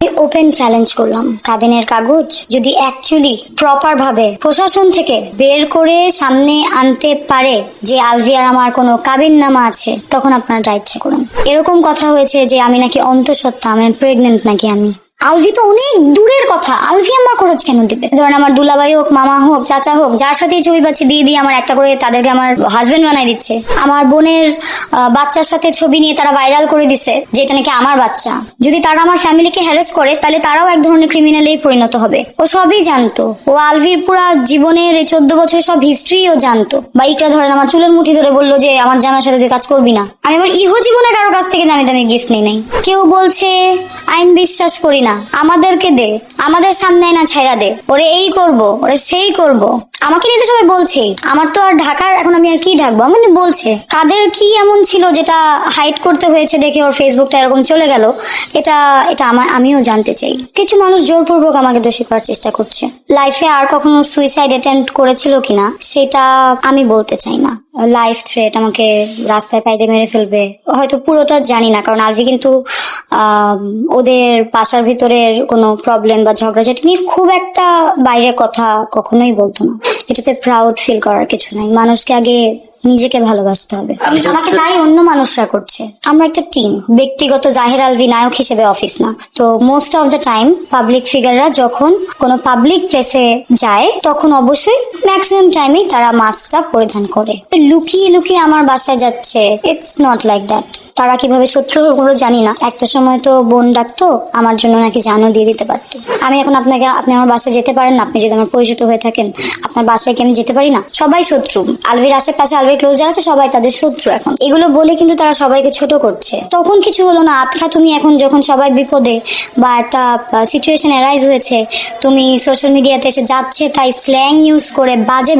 Open challenge করলাম, কাবিনের কাগজ যদি অ্যাকচুয়ালি প্রপার ভাবে প্রশাসন থেকে বের করে সামনে আনতে পারে যে আলভিয়ার আমার কোনো কাবিন নামা আছে, তখন আপনারা যা ইচ্ছে করুন। এরকম কথা হয়েছে যে আমি নাকি অন্তঃসত্ত্বা, আমি প্রেগনেন্ট নাকি আমি। আলভি তো অনেক দূরের কথা, আলভি আমার খরচ কেন দিবে? ধরেন আমার দুলাভাই হোক, মামা হোক, চাচা হোক, যার সাথেই ছবি বাচ্চি দিয়ে দিয়ে আমার একটা করে তাদেরকে আমার হাজবেন্ড বানাই দিচ্ছে। আমার বোনের বাচ্চার সাথে ছবি নিয়ে তারা ভাইরাল করে দিছে যে এটা নাকি আমার বাচ্চা। যদি তারা আমার ফ্যামিলিকে হ্যারাস করে তাহলে তারাও এক ধরনের ক্রিমিনালেই পরিণত হবে। ও সবই জানতো, ও আলভির পুরা জীবনের এই 14 বছর সব হিস্ট্রিও জানতো। বাইকটা ধরেন আমার চুলের মুঠি ধরে বললো যে আমার জামার সাথে তুই কাজ করবি না। আমি আমার ইহো জীবনে কারো কাছ থেকে দামি দামি গিফট নেই নাই। কেউ বলছে আইন বিশ্বাস করি না, আমাদেরকে দে, আমাদের সামনে না ছেড়া দে, ওরে এই করব, ওরে সেই করব। আমাকে নিয়ে তো সবাই বলছে, আমার তো আর ঢাকার এখন আমি আর কি ঢাকবো, আমার বলছে কাদের কি এমন ছিল যেটা হাইড করতে হয়েছে দেখে ওর ফেসবুকটা এরকম চলে গেল। এটা এটা আমিও জানতে চাই। কিছু মানুষ জোরপূর্বক আমাকে দোষী করার চেষ্টা করছে। লাইফে আর কখনো সুইসাইড অ্যাটেম্প্ট করেছিল কিনা সেটা আমি বলতে চাই না। লাইফ থ্রেট, আমাকে রাস্তায় পাইতে মেরে ফেলবে, হয়তো পুরোটা জানি না, কারণ আলভি কিন্তু ওদের বাসার ভিতরের কোনো প্রবলেম বা ঝগড়াঝাটি নিয়ে খুব একটা বাইরে কথা কখনোই বলতো না। এটাতে প্রাউড ফিল করার কিছু নাই। মানুষকে আগে নিজেকে ভালোবাসতে হবে, আমাকে তাই অন্য মানুষরা করছে। আমরা একটা টিম, ব্যক্তিগত জাহের আলভি নায়ক হিসেবে অফিস না। তো most of the time public ফিগাররা যখন কোনো পাবলিক প্লেসে যায় তখন অবশ্যই ম্যাক্সিমাম টাইমেই তারা মাস্কটা পরিধান করে। লুকিয়ে লুকিয়ে আমার বাসায় যাচ্ছে, ইটস নট লাইক দ্যাট। তারা কিভাবে শত্রু হলো জানি না। একটা সময় তো বোন ডাকতো, আমার জন্য নাকি জানও দিয়ে দিতে পারতো। আমি এখন আপনি আমার বাসায় যেতে পারেন না, আপনি যদি আমার পরিচিত হয়ে থাকেন, আপনার বাসায় কি আমি যেতে পারি না? সবাই শত্রু। আলভির আশেপাশে আলভির ক্লোজ যারা আছে সবাই তাদের শত্রু। এখন এগুলো বলে কিন্তু তারা সবাইকে ছোট করছে। তখন কিছু হলো না, আতখা তুমি এখন যখন সবাই বিপদে বা একটা সিচুয়েশন অ্যারাইজ হয়েছে, তুমি সোশ্যাল মিডিয়াতে এসে যাচ্ছে তাই স্ল্যাং ইউজ করে বাজে